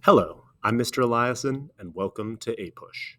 Hello, I'm Mr. Eliason, and welcome to APUSH.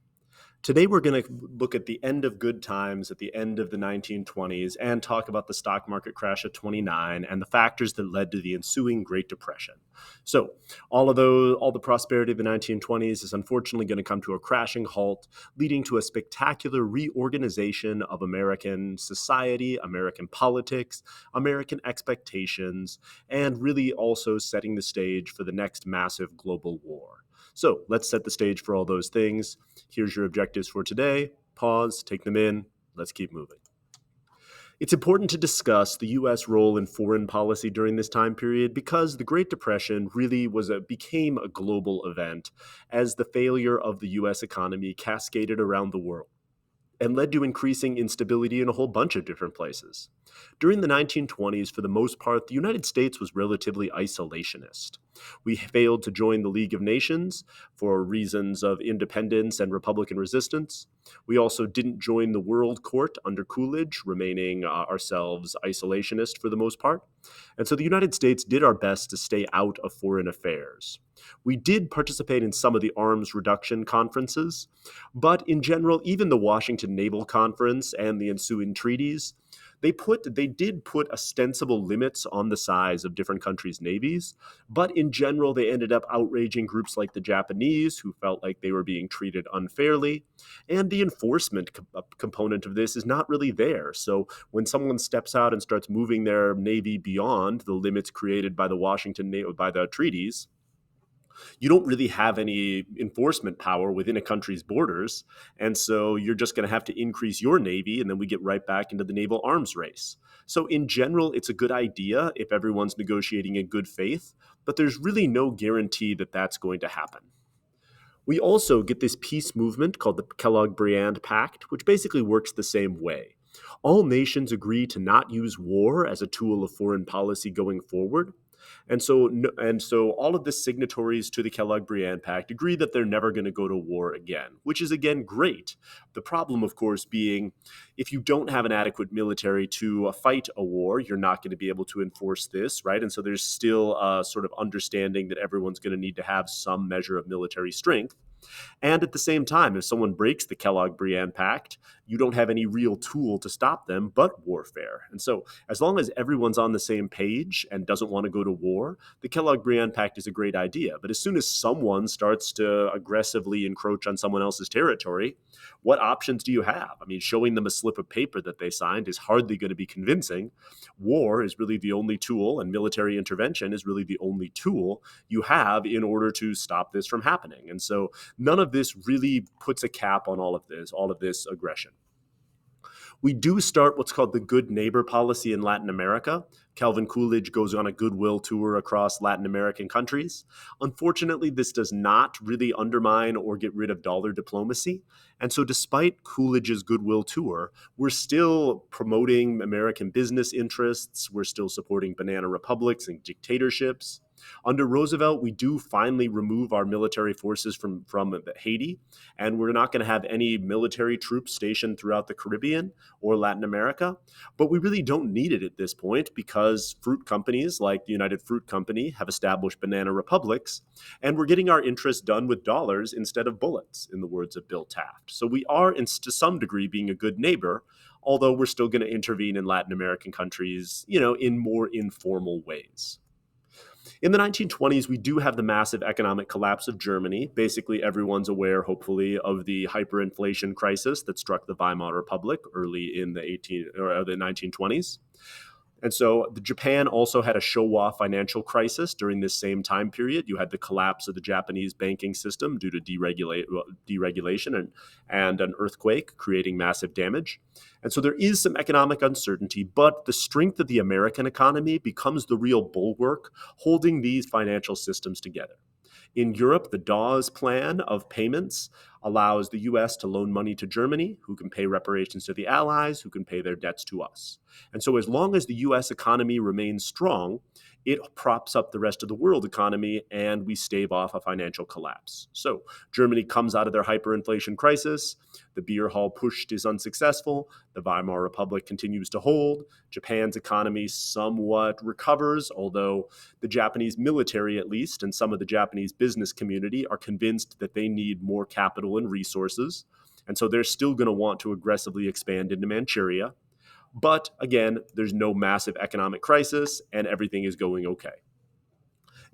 Today we're going to look at the end of good times at the end of the 1920s and talk about the stock market crash of 29 and the factors that led to the ensuing Great Depression. So, all the prosperity of the 1920s is unfortunately going to come to a crashing halt, leading to a spectacular reorganization of American society, American politics, American expectations, and really also setting the stage for the next massive global war. So let's set the stage for all those things. Here's your objectives for today. Pause, take them in. Let's keep moving. It's important to discuss the U.S. role in foreign policy during this time period because the Great Depression really became a global event as the failure of the U.S. economy cascaded around the world and led to increasing instability in a whole bunch of different places. During the 1920s, for the most part, the United States was relatively isolationist. We failed to join the League of Nations for reasons of independence and Republican resistance. We also didn't join the World Court under Coolidge, remaining ourselves isolationist for the most part. And so the United States did our best to stay out of foreign affairs. We did participate in some of the arms reduction conferences, but in general, even the Washington Naval Conference and the ensuing treaties, they did put ostensible limits on the size of different countries' navies, but in general, they ended up outraging groups like the Japanese, who felt like they were being treated unfairly. And the enforcement component of this is not really there. So when someone steps out and starts moving their navy beyond the limits created by by the treaties, you don't really have any enforcement power within a country's borders. And so you're just going to have to increase your Navy, and then we get right back into the naval arms race. So in general, it's a good idea if everyone's negotiating in good faith, but there's really no guarantee that that's going to happen. We also get this peace movement called the Kellogg-Briand Pact, which basically works the same way. All nations agree to not use war as a tool of foreign policy going forward. And so all of the signatories to the Kellogg-Briand Pact agree that they're never going to go to war again, which is again great. The problem, of course, being if you don't have an adequate military to fight a war, you're not going to be able to enforce this, right? And so there's still a sort of understanding that everyone's going to need to have some measure of military strength. And at the same time, if someone breaks the Kellogg-Briand Pact, you don't have any real tool to stop them but warfare. And so as long as everyone's on the same page and doesn't want to go to war, the Kellogg-Briand Pact is a great idea. But as soon as someone starts to aggressively encroach on someone else's territory, what options do you have? I mean, showing them a slip of paper that they signed is hardly going to be convincing. War is really the only tool, and military intervention is really the only tool you have in order to stop this from happening. And so none of this really puts a cap on all of this aggression. We do start what's called the good neighbor policy in Latin America. Calvin Coolidge goes on a goodwill tour across Latin American countries. Unfortunately, this does not really undermine or get rid of dollar diplomacy. And so despite Coolidge's goodwill tour, we're still promoting American business interests. We're still supporting banana republics and dictatorships. Under Roosevelt, we do finally remove our military forces from Haiti, and we're not going to have any military troops stationed throughout the Caribbean or Latin America. But we really don't need it at this point because fruit companies like the United Fruit Company have established banana republics, and we're getting our interests done with dollars instead of bullets, in the words of Bill Taft. So we are, to some degree, being a good neighbor, although we're still going to intervene in Latin American countries, in more informal ways. In the 1920s, we do have the massive economic collapse of Germany. Basically, everyone's aware, hopefully, of the hyperinflation crisis that struck the Weimar Republic early in the 1920s. And so Japan also had a Showa financial crisis during this same time period. You had the collapse of the Japanese banking system due to deregulation and an earthquake, creating massive damage. And so there is some economic uncertainty, but the strength of the American economy becomes the real bulwark holding these financial systems together. In Europe, the Dawes plan of payments allows the U.S. to loan money to Germany, who can pay reparations to the Allies, who can pay their debts to us. And so as long as the U.S. economy remains strong, it props up the rest of the world economy, and we stave off a financial collapse. So Germany comes out of their hyperinflation crisis. The beer hall pushed is unsuccessful. The Weimar Republic continues to hold. Japan's economy somewhat recovers, although the Japanese military, at least, and some of the Japanese business community are convinced that they need more capital and resources. And so they're still going to want to aggressively expand into Manchuria. But again, there's no massive economic crisis and everything is going okay.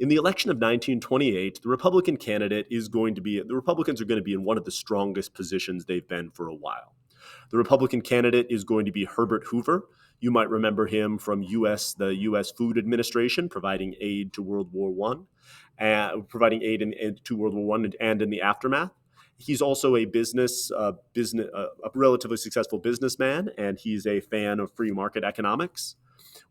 In the election of 1928, the Republicans are going to be in one of the strongest positions they've been for a while. The Republican candidate is going to be Herbert Hoover. You might remember him from the U.S. Food Administration, providing aid to World War I and in the aftermath. He's also a relatively successful businessman, and he's a fan of free market economics.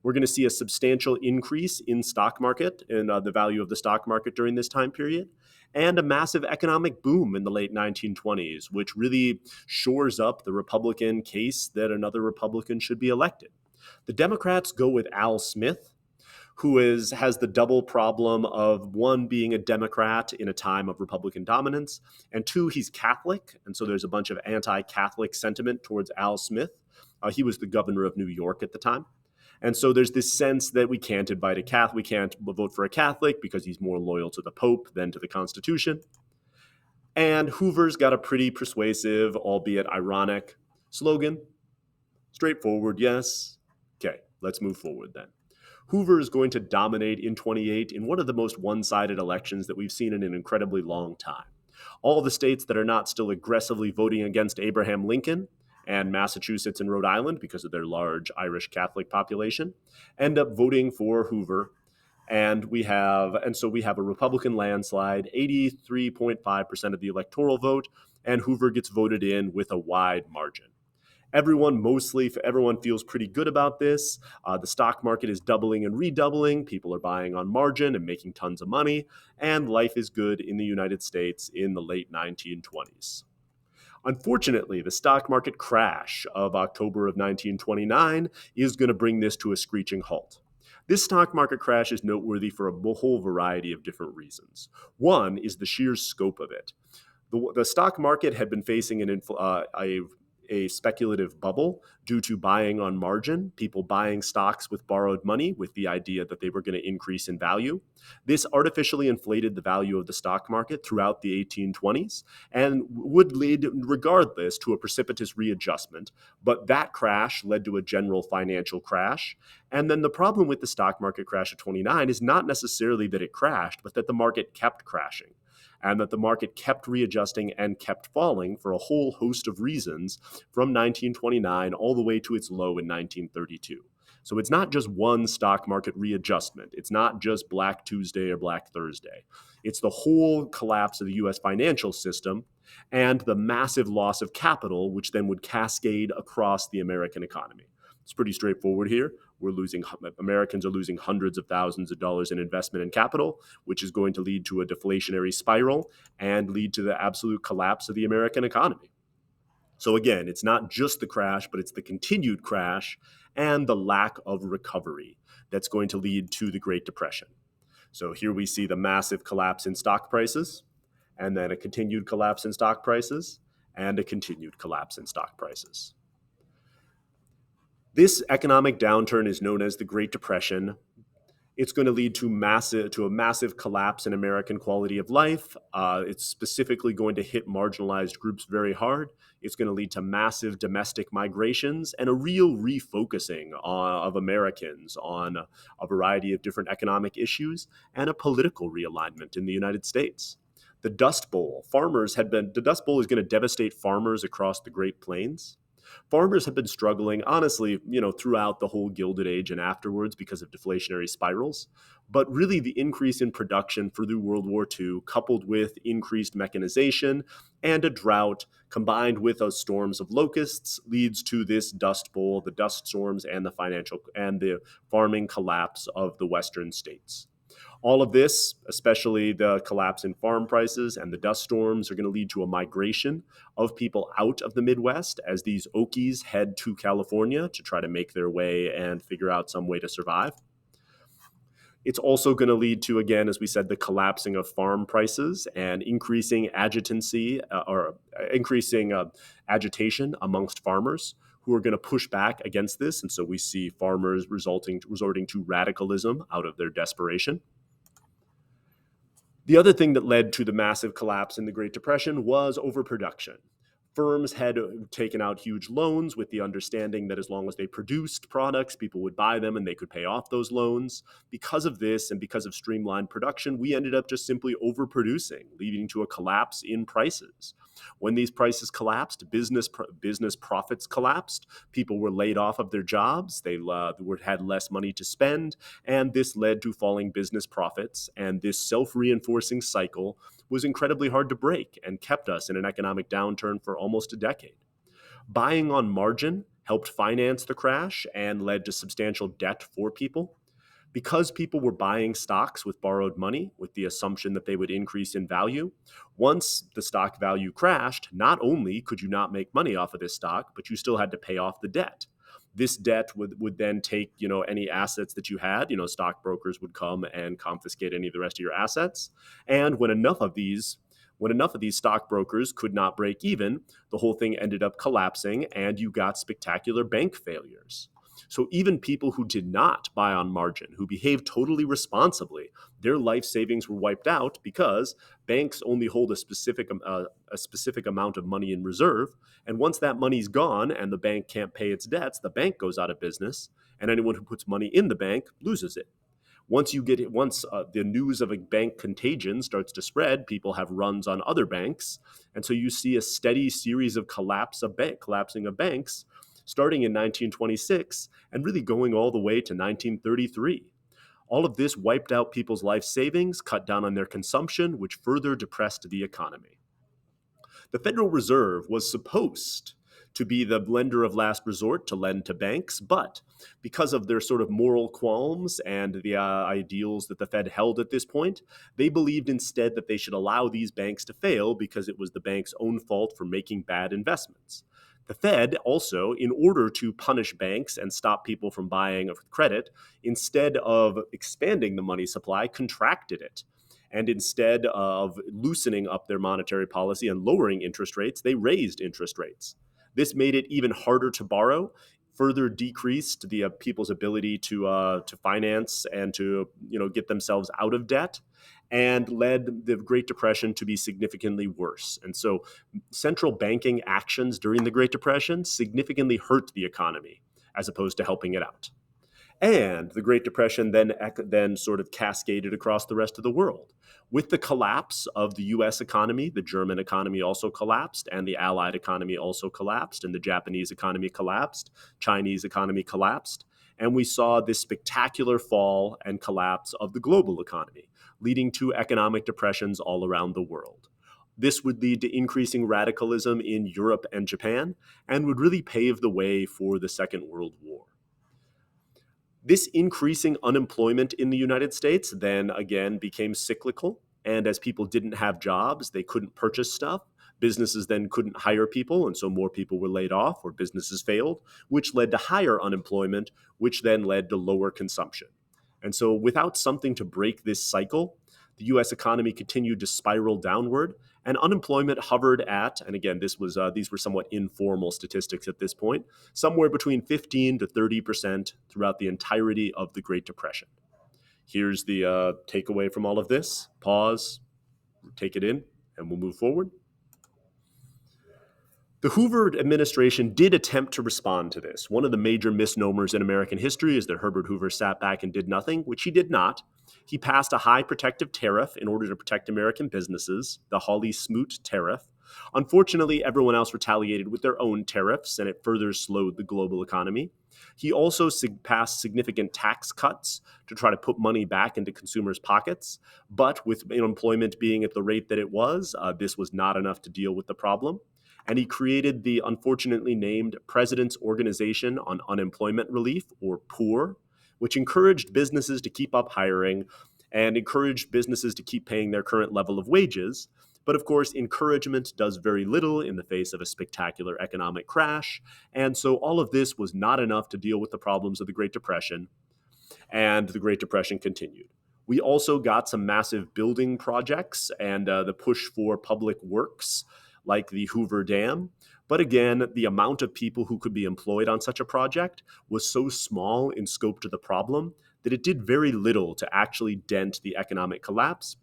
We're going to see a substantial increase in stock market and the value of the stock market during this time period, and a massive economic boom in the late 1920s, which really shores up the Republican case that another Republican should be elected. The Democrats go with Al Smith, who has the double problem of, one, being a Democrat in a time of Republican dominance, and two, he's Catholic, and so there's a bunch of anti-Catholic sentiment towards Al Smith. He was the governor of New York at the time. And so there's this sense that we can't vote for a Catholic because he's more loyal to the Pope than to the Constitution. And Hoover's got a pretty persuasive, albeit ironic, slogan. Straightforward, yes. Okay, let's move forward then. Hoover is going to dominate in 28 in one of the most one-sided elections that we've seen in an incredibly long time. All the states that are not still aggressively voting against Abraham Lincoln, and Massachusetts and Rhode Island, because of their large Irish Catholic population, end up voting for Hoover. And so we have a Republican landslide, 83.5% of the electoral vote, and Hoover gets voted in with a wide margin. Everyone feels pretty good about this. The stock market is doubling and redoubling. People are buying on margin and making tons of money, and life is good in the United States in the late 1920s. Unfortunately, the stock market crash of October of 1929 is going to bring this to a screeching halt. This stock market crash is noteworthy for a whole variety of different reasons. One is the sheer scope of it. The stock market had been facing a speculative bubble due to buying on margin, people buying stocks with borrowed money with the idea that they were going to increase in value. This artificially inflated the value of the stock market throughout the 1820s and would lead, regardless, to a precipitous readjustment. But that crash led to a general financial crash. And then the problem with the stock market crash of 29 is not necessarily that it crashed, but that the market kept crashing, and that the market kept readjusting and kept falling for a whole host of reasons from 1929 all the way to its low in 1932. So it's not just one stock market readjustment. It's not just Black Tuesday or Black Thursday. It's the whole collapse of the U.S. financial system and the massive loss of capital, which then would cascade across the American economy. It's pretty straightforward here. Americans are losing hundreds of thousands of dollars in investment and capital, which is going to lead to a deflationary spiral and lead to the absolute collapse of the American economy. So again, it's not just the crash, but it's the continued crash and the lack of recovery that's going to lead to the Great Depression. So here we see the massive collapse in stock prices, and then a continued collapse in stock prices, and a continued collapse in stock prices. This economic downturn is known as the Great Depression. It's going to lead to a massive collapse in American quality of life. It's specifically going to hit marginalized groups very hard. It's going to lead to massive domestic migrations and a real refocusing of Americans on a variety of different economic issues and a political realignment in the United States. The Dust Bowl. The Dust Bowl is going to devastate farmers across the Great Plains. Farmers have been struggling, honestly, throughout the whole Gilded Age and afterwards because of deflationary spirals. But really the increase in production through World War II, coupled with increased mechanization and a drought, combined with those storms of locusts, leads to this Dust Bowl, the dust storms, and the farming collapse of the Western states. All of this, especially the collapse in farm prices and the dust storms, are going to lead to a migration of people out of the Midwest as these Okies head to California to try to make their way and figure out some way to survive. It's also going to lead to, again, as we said, the collapsing of farm prices and increasing agitancy or increasing agitation amongst farmers who are going to push back against this. And so we see farmers resorting to radicalism out of their desperation. The other thing that led to the massive collapse in the Great Depression was overproduction. Firms had taken out huge loans with the understanding that as long as they produced products, people would buy them and they could pay off those loans. Because of this and because of streamlined production, we ended up just simply overproducing, leading to a collapse in prices. When these prices collapsed, business profits collapsed. People were laid off of their jobs. They had less money to spend, and this led to falling business profits. And this self-reinforcing cycle was incredibly hard to break and kept us in an economic downturn for almost a decade. Buying on margin helped finance the crash and led to substantial debt for people. Because people were buying stocks with borrowed money with the assumption that they would increase in value, once the stock value crashed, not only could you not make money off of this stock, but you still had to pay off the debt. This debt would then take, any assets that you had. Stockbrokers would come and confiscate any of the rest of your assets. And when enough of these stockbrokers could not break even, the whole thing ended up collapsing and you got spectacular bank failures. So even people who did not buy on margin, who behaved totally responsibly, their life savings were wiped out because banks only hold a specific amount of money in reserve. And once that money's gone and the bank can't pay its debts, the bank goes out of business, and anyone who puts money in the bank loses it. Once the news of a bank contagion starts to spread, people have runs on other banks, and so you see a steady series of collapsing of banks, starting in 1926 and really going all the way to 1933. All of this wiped out people's life savings, cut down on their consumption, which further depressed the economy. The Federal Reserve was supposed to be the lender of last resort to lend to banks, but because of their sort of moral qualms and the ideals that the Fed held at this point, they believed instead that they should allow these banks to fail because it was the bank's own fault for making bad investments. The Fed also, in order to punish banks and stop people from buying credit, instead of expanding the money supply, contracted it. And instead of loosening up their monetary policy and lowering interest rates, they raised interest rates. This made it even harder to borrow, further decreased the people's ability to finance and to get themselves out of debt, and led the Great Depression to be significantly worse. And so central banking actions during the Great Depression significantly hurt the economy as opposed to helping it out. And the Great Depression then sort of cascaded across the rest of the world. With the collapse of the US economy, the German economy also collapsed, and the Allied economy also collapsed, and the Japanese economy collapsed, Chinese economy collapsed, and we saw this spectacular fall and collapse of the global economy, leading to economic depressions all around the world. This would lead to increasing radicalism in Europe and Japan, and would really pave the way for the Second World War. This increasing unemployment in the United States then again became cyclical. And as people didn't have jobs, they couldn't purchase stuff. Businesses then couldn't hire people, and so more people were laid off or businesses failed, which led to higher unemployment, which then led to lower consumption. And so without something to break this cycle, the U.S. economy continued to spiral downward, and unemployment hovered at, and again, these were somewhat informal statistics at this point, somewhere between 15 to 30% throughout the entirety of the Great Depression. Here's the takeaway from all of this. Pause, take it in, and we'll move forward. The Hoover administration did attempt to respond to this. One of the major misnomers in American history is that Herbert Hoover sat back and did nothing, which he did not. He passed a high protective tariff in order to protect American businesses, the Hawley-Smoot tariff. Unfortunately, everyone else retaliated with their own tariffs, and it further slowed the global economy. He also passed significant tax cuts to try to put money back into consumers' pockets. But with unemployment being at the rate that it was, this was not enough to deal with the problem. And he created the unfortunately named President's Organization on Unemployment Relief, or POOR, which encouraged businesses to keep up hiring and encouraged businesses to keep paying their current level of wages. But of course, encouragement does very little in the face of a spectacular economic crash. And so all of this was not enough to deal with the problems of the Great Depression. and the Great Depression continued. We also got some massive building projects and the push for public works like the Hoover Dam. But again, the amount of people who could be employed on such a project was so small in scope to the problem that it did very little to actually dent the economic collapse.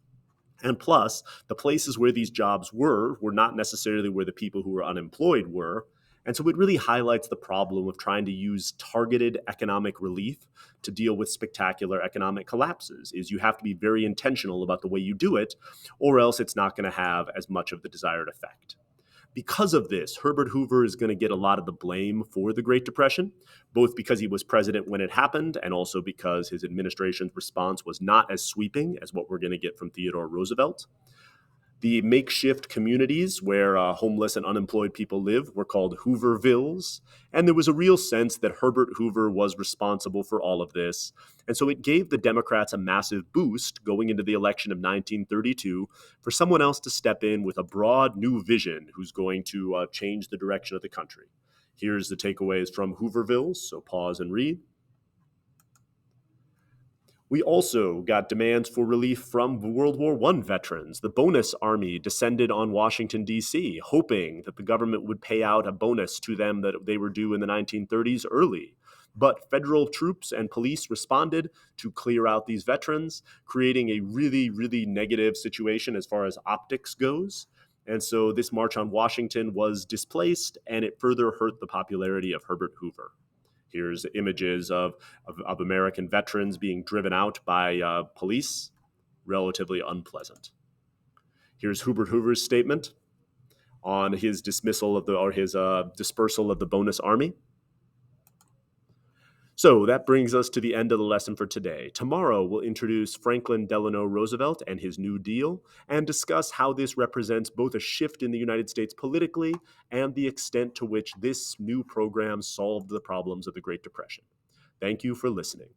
And plus, the places where these jobs were not necessarily where the people who were unemployed were. And so it really highlights the problem of trying to use targeted economic relief to deal with spectacular economic collapses. Is you have to be very intentional about the way you do it, or else it's not going to have as much of the desired effect. Because of this, Herbert Hoover is going to get a lot of the blame for the Great Depression, both because he was president when it happened and also because his administration's response was not as sweeping as what we're going to get from Theodore Roosevelt. The makeshift communities where homeless and unemployed people live were called Hoovervilles, and there was a real sense that Herbert Hoover was responsible for all of this. And so it gave the Democrats a massive boost going into the election of 1932 for someone else to step in with a broad new vision who's going to change the direction of the country. Here's the takeaways from Hoovervilles, so pause and read. We also got demands for relief from World War I veterans. The bonus army descended on Washington, D.C., hoping that the government would pay out a bonus to them that they were due in the 1930s early. But federal troops and police responded to clear out these veterans, creating a really, really negative situation as far as optics goes. And so this March on Washington was displaced, and it further hurt the popularity of Herbert Hoover. Here's images of American veterans being driven out by police. Relatively unpleasant. Here's Herbert Hoover's statement on his dismissal of his dispersal of the bonus army. So that brings us to the end of the lesson for today. Tomorrow, we'll introduce Franklin Delano Roosevelt and his New Deal and discuss how this represents both a shift in the United States politically and the extent to which this new program solved the problems of the Great Depression. Thank you for listening.